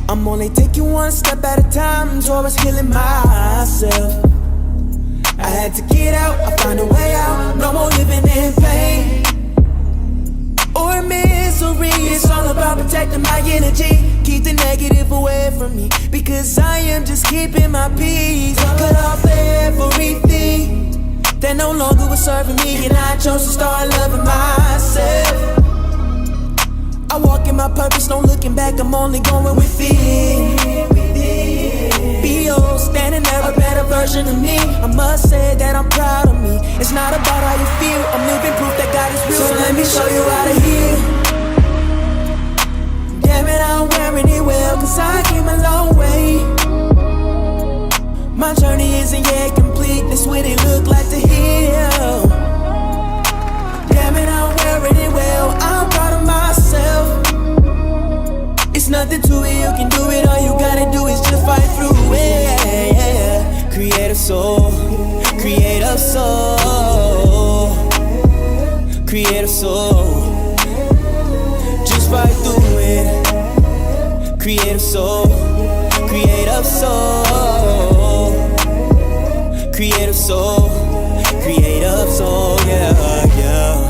I'm only taking one step at a time towards healing myself. I had to get out, I found a way out. No more living in pain or misery. It's all about protecting my energy. Keep the negative away from me, because I am just keeping my peace. Cut off everything that no longer was serving me, and I chose to start loving myself. I walk in my purpose, no looking back, I'm only going within. Be.O. standing there, a better version of me. I must say that I'm proud of me. It's not about how you feel, I'm living proof that God is real. So let me show you how to heal. Damn it, I'm wearing it well, cause I came a long way. My journey isn't yet complete, that's what it look like to heal. Damn it, I'm wearing it well, I'm proud of myself. It's nothing to it, you can do it, all you gotta do is just fight through it. Creative soul, creative soul, creative soul. Just fight through it. Creative soul, creative soul, creative soul, creative soul, yeah, yeah.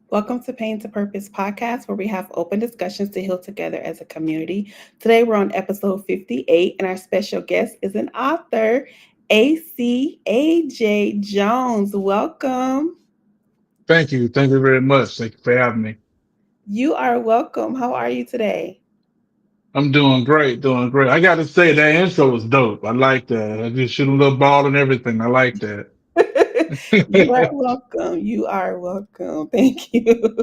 Welcome to Pain to Purpose podcast, where we have open discussions to heal together as a community. Today, we're on episode 58, and our special guest is an author, A.C.A.J. Jones. Welcome. Thank you. Thank you very much. Thank you for having me. You are welcome. How are you today? I'm doing great, doing great. I got to say that intro was dope. I like that. I just shoot a little ball and everything. I like that. You are welcome. You are welcome. Thank you.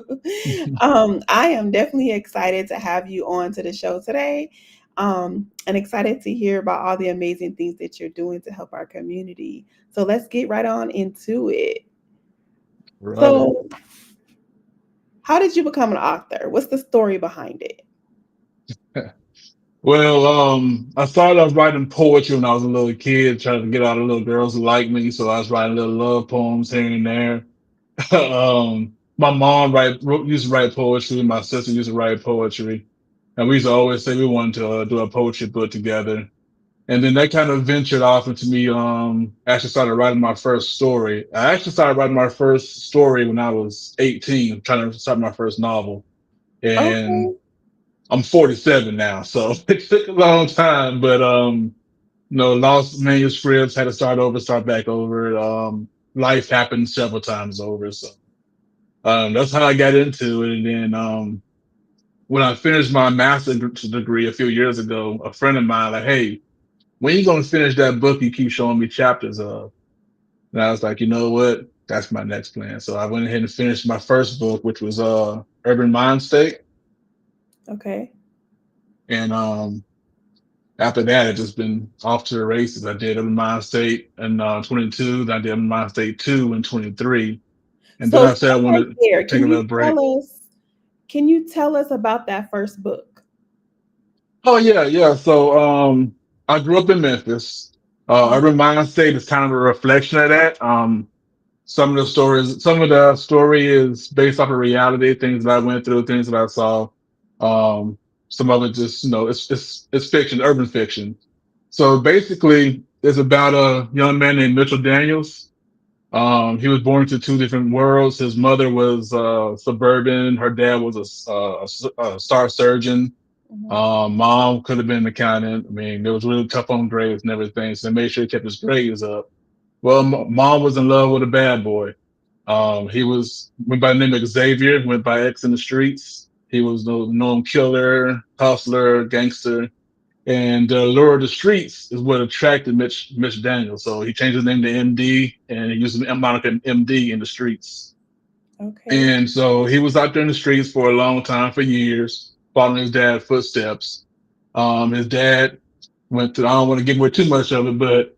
I am definitely excited to have you on to the show today, and excited to hear about all the amazing things that you're doing to help our community. So let's get right on into it. Right on. So, how did you become an author? What's the story behind it? Well, I started off writing poetry when I was a little kid, trying to get all the little girls to like me. So I was writing little love poems here and there. My mom used to write poetry. My sister used to write poetry. And we used to always say we wanted to do a poetry book together. And then that kind of ventured off into me, actually started writing my first story. I actually started writing my first story when I was 18, trying to start my first novel. And Okay. I'm 47 now, so it took a long time, but, lost manuscripts, had to start over, start back over. Life happened several times over. So, that's how I got into it. And then, when I finished my master's degree a few years ago, a friend of mine, like, hey, when you gonna finish that book you keep showing me chapters of? And I was like, you know what? That's my next plan. So I went ahead and finished my first book, which was Urban Mind State. Okay. And after that, it just been off to the races. I did Urban Mind State in 22, then I did Urban Mind State 2 in 23. And then So I said I stop right wanted to there. take a little break. Can you tell us about that first book? Oh yeah, yeah. So I grew up in Memphis. Urban Mind State is kind of a reflection of that. some of the story is based off of reality, things that I went through, things that I saw. Um, some of it just, it's fiction, urban fiction. So basically, it's about a young man named Mitchell Daniels. He was born into two different worlds. His mother was suburban. Her dad was a star surgeon. Mhm. Mom could have been an accountant. I mean, it was really tough on grades and everything, so they made sure he kept his grades up. Well, Okay. mom was in love with a bad boy. He went by the name of Xavier, went by X in the streets. He was no known killer, hustler, gangster, and the lure of the streets is what attracted Mitch Daniels. So he changed his name to MD, and he used the moniker MD in the streets. Okay. And so he was out there in the streets for a long time, for years, following his dad's footsteps. His dad went to, I don't want to give away too much of it, but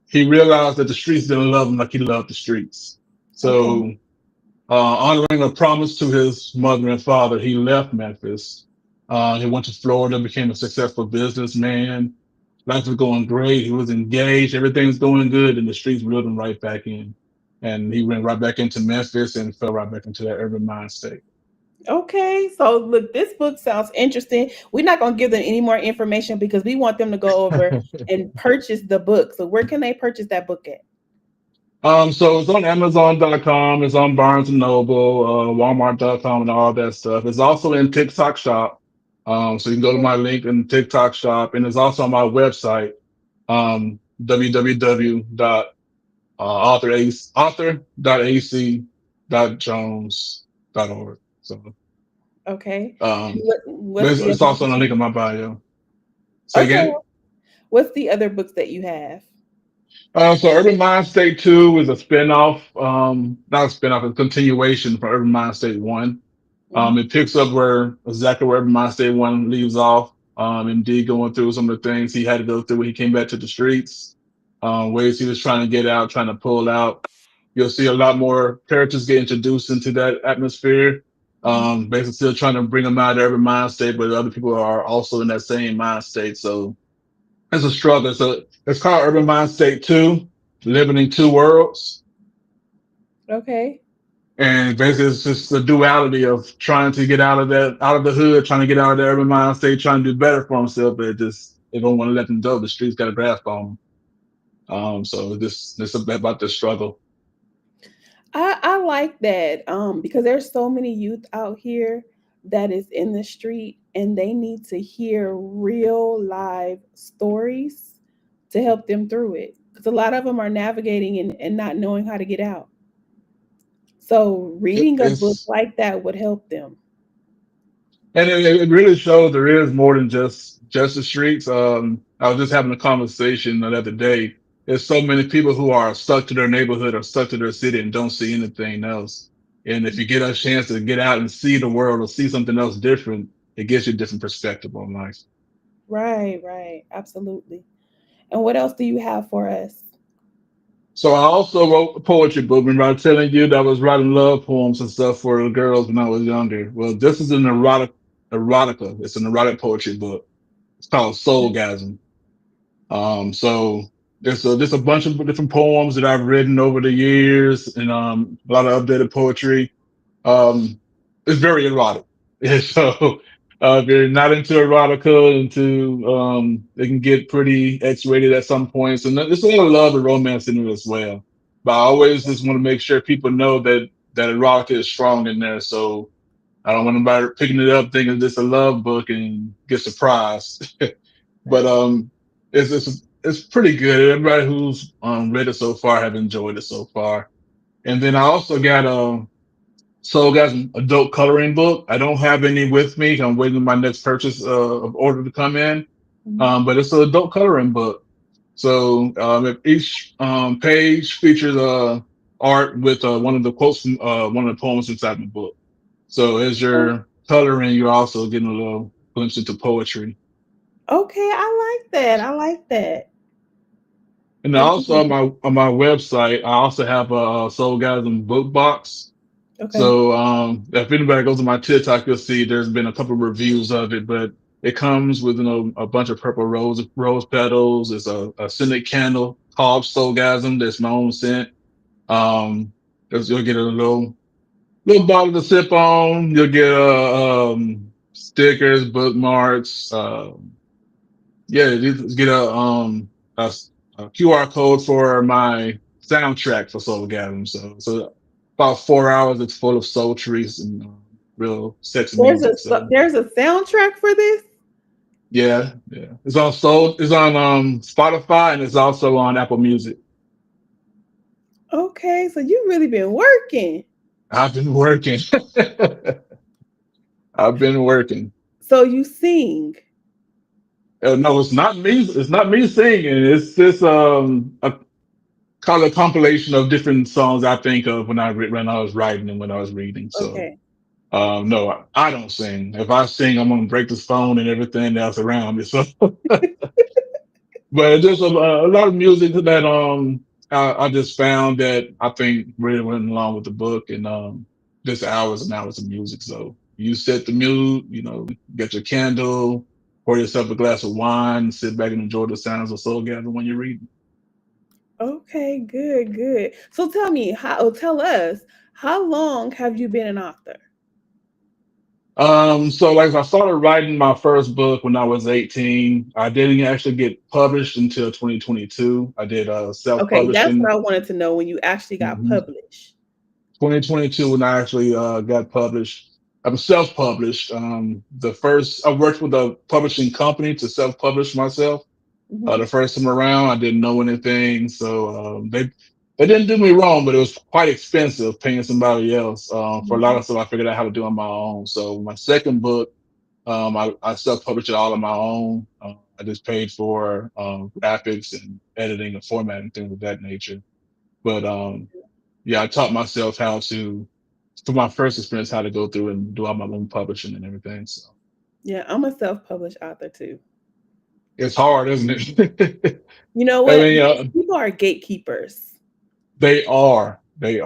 he realized that the streets didn't love him like he loved the streets. Okay. So, honoring a promise to his mother and father, he left Memphis. He went to Florida, became a successful businessman. Life was going great. He was engaged. Everything was going good, and the streets reeled him right back in. And he went right back into Memphis and fell right back into that urban mind state. Okay. So look, this book sounds interesting. We're not gonna give them any more information because we want them to go over and purchase the book. So where can they purchase that book at? So it's on Amazon.com, it's on Barnes and Noble, Walmart.com, and all that stuff. It's also in TikTok Shop. So you can go to Okay. my link in TikTok Shop, and it's also on my website, www.author.ac.jones.org. So, Okay. um, but What's the it's other also on books? the link in my bio. Say Okay. again? What's the other books that you have? So Urban Mind State 2 is a spinoff, not a spinoff, a continuation from Urban Mind State 1. Hmm. It picks up exactly where Urban Mind State 1 leaves off. MD going through some of the things he had to go through when he came back to the streets, ways he was trying to get out, trying to pull out. You'll see a lot more characters get introduced into that atmosphere. Hmm. Basically still trying to bring them out of Urban Mind State, but other people are also in that same mind state. So it's a struggle. So it's called Urban Mind State 2, Living in Two Worlds. Okay. And basically it's just the duality of trying to get out of out of the hood, trying to get out of the urban mind state, trying to do better for himself, but they don't want to let them go. The streets got a grasp on them. So this is about the struggle. I like that because there's so many youth out here that is in the street and they need to hear real live stories to help them through it because a lot of them are navigating and not knowing how to get out. So reading a book It's like that would help them. and it really shows there is more than just the streets. I was just having a conversation the other day. There's so many people who are stuck to their neighborhood or stuck to their city and don't see anything else. And if you get a chance to get out and see the world or see something else different, it gives you a different perspective on life. Right, right, absolutely. And what else do you have for us? So I also wrote a poetry book. Remember I was telling you that I was writing love poems and stuff for the girls when I was younger. Well, this is an erotica. It's an erotic poetry book. It's called Soulgasm. So there's a bunch of different poems that I've written over the years and a lot of updated poetry. Um, it's very erotic. So if you're not into erotica, it can get pretty X-rated at some points, and there's a lot of love and romance in it as well. But I always just want to make sure people know that erotica is strong in there. So I don't want anybody picking it up thinking it's a love book and get surprised. But Right. it's pretty good. Everybody who's read it so far have enjoyed it so far. And then I also got Soulgasm Adult Coloring Book. I don't have any with me. I'm waiting for my next purchase of order to come in. Mhm. But it's an adult coloring book. So if each page features art with one of the quotes from one of the poems inside the book. So as you're coloring, you're also getting a little glimpse into poetry. Okay, I like that. I like that. And That's also nice. on my website, I also have a Soulgasm book box. Okay. So if anybody goes to my TikTok, you'll see there's been a couple of reviews of it, but it comes with a bunch of purple rose petals. It's a scented candle called Soulgasm. That's my own scent. 'Cause you'll get a little bottle to sip on. You'll get stickers, bookmarks. Yeah, you just get a, a QR code for my soundtrack for Soulgasm. So about 4 hours. It's full of sultries and real sexy music. So There's a soundtrack for this. yeah, yeah. It's on Spotify and it's also on Apple Music. Okay, so you really been working. I've been working. I've been working. So you sing. No, it's not me. It's not me singing. It's just a kind of compilation of different songs I think of when I was writing and when I was reading. So Okay. no, I don't sing. If I sing, I'm gonna break this phone and everything else around me. So, but there's a lot of music that I just found that I think really went along with the book and just hours and hours of music. So you set the mood, get your candle, pour yourself a glass of wine, sit back and enjoy the sounds of soul gather when you're reading. Okay, good, good. So tell us, how long have you been an author? So like I started writing my first book when I was 18. I didn't actually get published until 2022. I did Okay, that's what self-publishing. I wanted to know when you actually got Mhm. published. 2022 when I actually got published. I'm self-published. The first I worked with a publishing company to self-publish myself. Hmm. The first time around, I didn't know anything, so they didn't do me wrong, but it was quite expensive paying somebody else for a lot Hmm. of stuff. I figured out how to do on my own. So my second book, I self-published it all on my own. I just paid for graphics and editing and formatting things of that nature. But yeah, I taught myself how to, for my first experience, how to go through and do all my own publishing and everything. So Yeah, I'm a self-published author too. it's hard, isn't it? You know I what? mean, Because people are gatekeepers. they are. And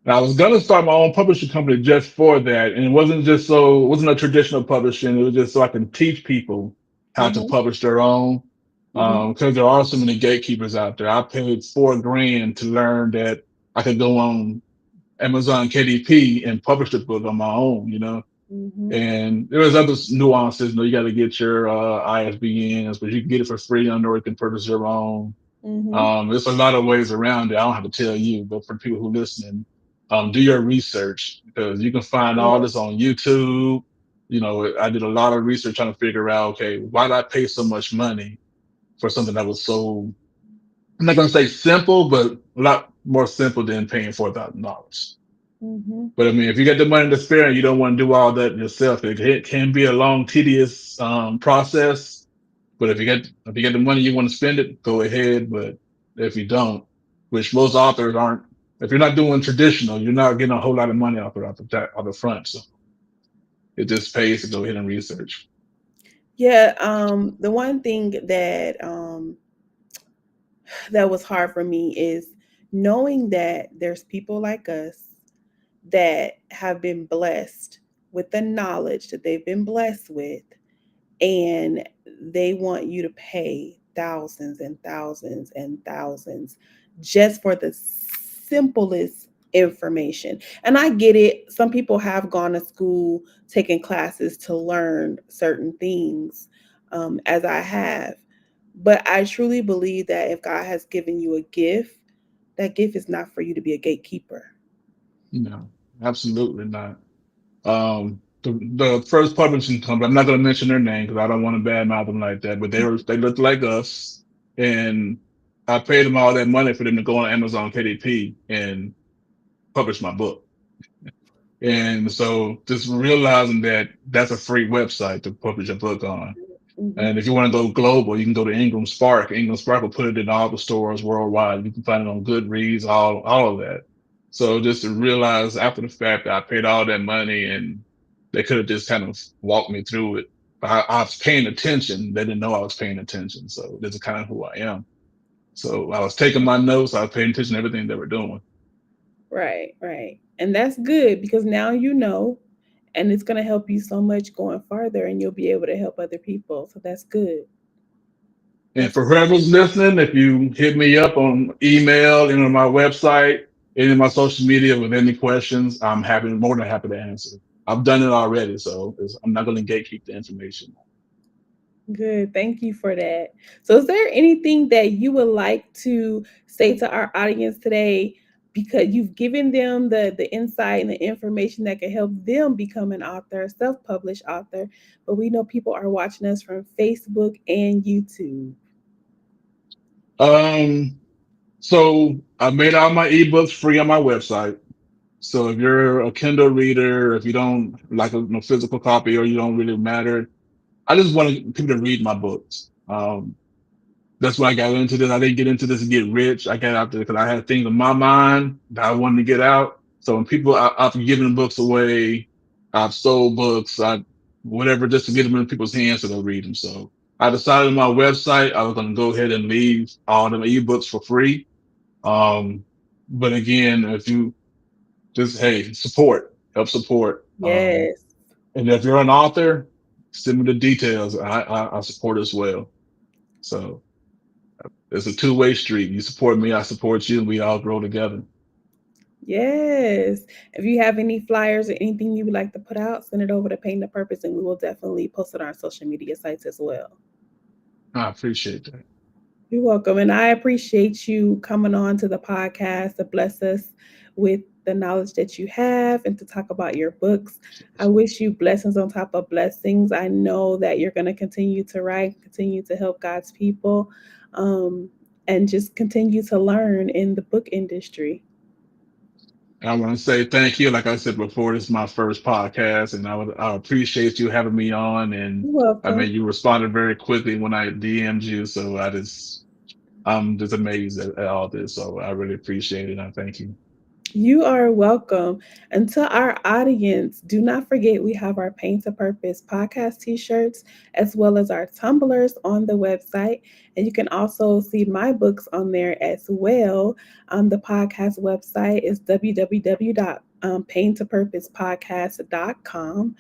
I was gonna start my own publishing company just for that, and it wasn't a traditional publishing. It was just so I can teach people how to Hmm. publish their own. Hmm. Because there are so many gatekeepers out there. I paid $4,000 to learn that I could go on Amazon KDP and publish the book on my own. Hmm. And there was other nuances. You got to get your ISBNs, but you can get it for free or you can purchase your own. Hmm. There's a lot of ways around it. I don't have to tell you, but for people who listening, do your research because you can find all Yeah. this on YouTube. I did a lot of research trying to figure out, okay, why did I pay so much money for something that was so, I'm not going to say simple, but a lot more simple than paying $4,000. Hmm. But I mean, if you get the money to spare and you don't want to do all that yourself, it can be a long, tedious process. But if you get the money you want to spend it, go ahead. But if you don't, which most authors aren't, if you're not doing traditional, you're not getting a whole lot of money off the front. So it just pays to go ahead and research. Yeah. The one thing that was hard for me is knowing that there's people like us that have been blessed with the knowledge that they've been blessed with, and they want you to pay thousands and thousands and thousands just for the simplest information. And I get it. Some people have gone to school, taken classes to learn certain things, as I have. But I truly believe that if God has given you a gift, that gift is not for you to be a gatekeeper. No, absolutely not. The first publishing company, I'm not going to mention their name because I don't want to badmouth them like that, but they looked like us, and I paid them all that money for them to go on Amazon KDP and publish my book. And so just realizing that that's a free website to publish a book on. Hmm. And if you want to go global, you can go to Ingram Spark. Ingram Spark will put it in all the stores worldwide. You can find it on Goodreads, all of that. So just to realize after the fact that I paid all that money and they could have just kind of walked me through it. I was paying attention. They didn't know I was paying attention. So this is kind of who I am. So I was taking my notes. I was paying attention to everything they were doing. Right, right. And that's good because now you know, and it's going to help you so much going farther, and you'll be able to help other people. So that's good. And That's for whoever's listening, if you hit me up on email and on my website, any of my social media with any questions, I'm more than happy to answer. I've done it already, so I'm not going to gatekeep the information. Good. Thank you for that. So, is there anything that you would like to say to our audience today? Because you've given them the insight and the information that can help them become an author, self published author. But we know people are watching us from Facebook and YouTube. Um, so I made all my ebooks free on my website. So if you're a Kindle reader, if you don't like a physical copy or you don't really matter, I just want people to read my books. That's why I got into this. I didn't get into this to get rich. I got out there because I had things in my mind that I wanted to get out. So when I've given books away, I've sold books, whatever, just to get them in people's hands so they'll read them. So I decided on my website, I was going to go ahead and leave all them ebooks for free. Um, but again, if you just, hey, help support. Yes. And if you're an author, send me the details. I support as well. So it's a two-way street. You support me, I support you, and we all grow together. Yes. If you have any flyers or anything you would like to put out, send it over to Paint the Purpose and we will definitely post it on our social media sites as well. I appreciate that. You're welcome. And I appreciate you coming on to the podcast to bless us with the knowledge that you have and to talk about your books. I wish you blessings on top of blessings. I know that you're going to continue to write, continue to help God's people, and just continue to learn in the book industry. And I want to say thank you. Like I said before, this is my first podcast, and I appreciate you having me on. And You're I mean, welcome. you responded very quickly when I DM'd you, so I'm just amazed at all this. So I really appreciate it. And I thank you. You are welcome. And to our audience, do not forget we have our Paint to Purpose podcast t shirts as well as our tumblers on the website. And you can also see my books on there as well. The podcast website is www.paintopurposepodcast.com.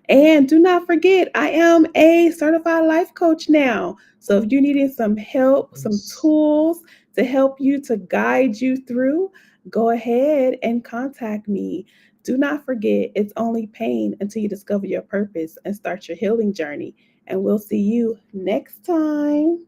And do not forget, I am a certified life coach now. So if you needed some help, some tools to help you to guide you through, go ahead and contact me. Do not forget, it's only pain until you discover your purpose and start your healing journey. And we'll see you next time.